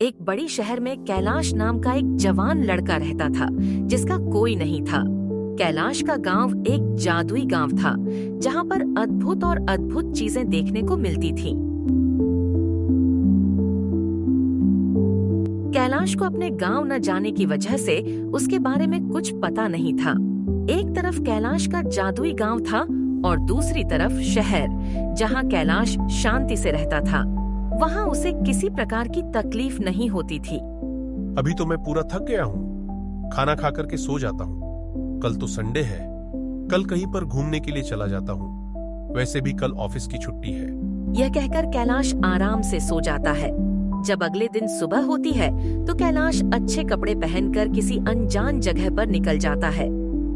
एक बड़ी शहर में कैलाश नाम का एक जवान लड़का रहता था जिसका कोई नहीं था। कैलाश का गांव एक जादुई गांव था जहां पर अद्भुत और अद्भुत चीजें देखने को मिलती थीं। कैलाश को अपने गांव न जाने की वजह से उसके बारे में कुछ पता नहीं था। एक तरफ कैलाश का जादुई गांव था और दूसरी तरफ शहर जहां कैलाश शांति से रहता था। वहां उसे किसी प्रकार की तकलीफ नहीं होती थी। अभी तो मैं पूरा थक गया हूँ, खाना खा करके सो जाता हूँ। कल तो संडे है, कल कहीं पर घूमने के लिए चला जाता हूँ। वैसे भी कल ऑफिस की छुट्टी है। यह कहकर कैलाश आराम से सो जाता है। जब अगले दिन सुबह होती है तो कैलाश अच्छे कपड़े पहनकर किसी अनजान जगह पर निकल जाता है।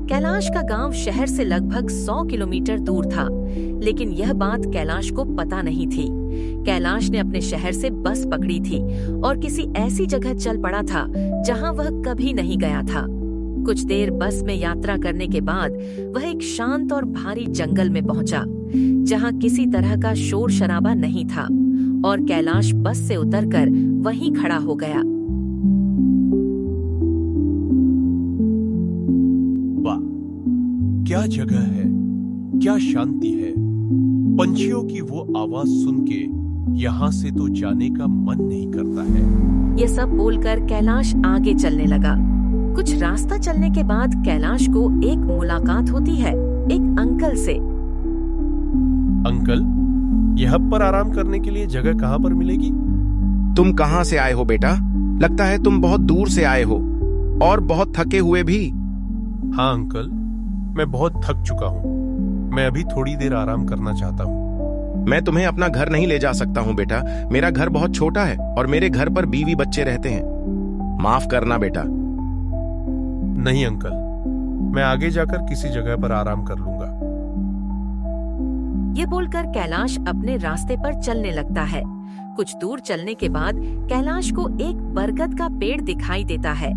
कैलाश का गांव शहर से लगभग 100 किलोमीटर दूर था, लेकिन यह बात कैलाश को पता नहीं थी। कैलाश ने अपने शहर से बस पकड़ी थी और किसी ऐसी जगह चल पड़ा था जहां वह कभी नहीं गया था। कुछ देर बस में यात्रा करने के बाद वह एक शांत और भारी जंगल में पहुंचा, जहां किसी तरह का शोर शराबा नहीं था, और कैलाश बस से उतरकर वहीं खड़ा हो गया। वाह, क्या जगह है, क्या शांति है। पंछियों की वो आवाज सुन के यहाँ से तो जाने का मन नहीं करता है। ये सब बोलकर कैलाश आगे चलने लगा। कुछ रास्ता चलने के बाद कैलाश को एक मुलाकात होती है एक अंकल से। अंकल, यहाँ पर आराम करने के लिए जगह कहाँ पर मिलेगी? तुम कहाँ से आए हो बेटा? लगता है तुम बहुत दूर से आए हो और बहुत थके हुए भी। हाँ अंकल, मैं बहुत थक चुका हूँ। मैं अभी थोड़ी देर आराम करना चाहता हूँ। मैं तुम्हें अपना घर नहीं ले जा सकता हूँ बेटा। मेरा घर बहुत छोटा है और मेरे घर पर बीवी बच्चे रहते हैं। माफ करना बेटा। नहीं अंकल, मैं आगे जाकर किसी जगह पर आराम कर लूंगा। ये बोलकर कैलाश अपने रास्ते पर चलने लगता है। कुछ दूर चलने के बाद कैलाश को एक बरगद का पेड़ दिखाई देता है।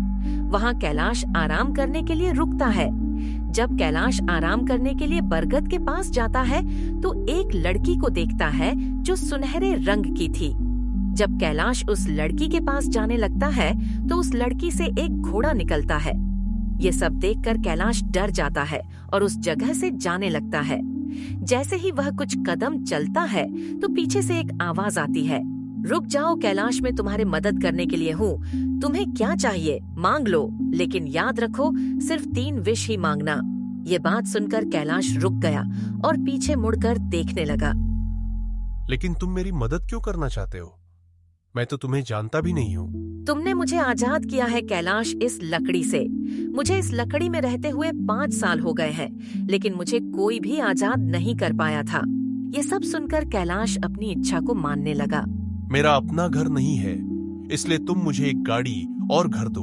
वहाँ कैलाश आराम करने के लिए रुकता है। जब कैलाश आराम करने के लिए बरगद के पास जाता है तो एक लड़की को देखता है जो सुनहरे रंग की थी। जब कैलाश उस लड़की के पास जाने लगता है तो उस लड़की से एक घोड़ा निकलता है। ये सब देखकर कैलाश डर जाता है और उस जगह से जाने लगता है। जैसे ही वह कुछ कदम चलता है तो पीछे से एक आवाज आती है, रुक जाओ कैलाश, मैं तुम्हारे मदद करने के लिए हूँ। तुम्हें क्या चाहिए मांग लो, लेकिन याद रखो सिर्फ 3 विश ही मांगना। ये बात सुनकर कैलाश रुक गया और पीछे मुड़कर देखने लगा। लेकिन तुम मेरी मदद क्यों करना चाहते हो? मैं तो तुम्हें जानता भी नहीं हूँ। तुमने मुझे आजाद किया है कैलाश इस लकड़ी से। मुझे इस लकड़ी में रहते हुए 5 साल हो गए हैं, लेकिन मुझे कोई भी आजाद नहीं कर पाया था। ये सब सुनकर कैलाश अपनी इच्छा को मानने लगा। मेरा अपना घर नहीं है, इसलिए तुम मुझे एक गाड़ी और घर दो।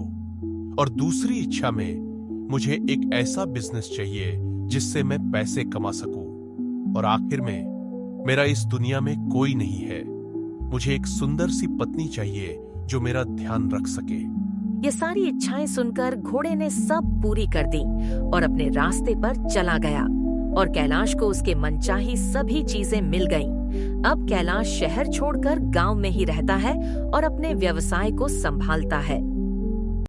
और दूसरी इच्छा में मुझे एक ऐसा बिजनेस चाहिए जिससे मैं पैसे कमा सकूं। और आखिर में मेरा इस दुनिया में कोई नहीं है। मुझे एक सुंदर सी पत्नी चाहिए जो मेरा ध्यान रख सके। ये सारी इच्छाएं सुनकर घोड़े ने सब पूरी कर दी और अपने रास्ते पर चला गया, और कैलाश को उसके मनचाही सभी चीजें मिल गईं। अब कैलाश शहर छोड़कर गांव में ही रहता है और अपने व्यवसाय को संभालता है।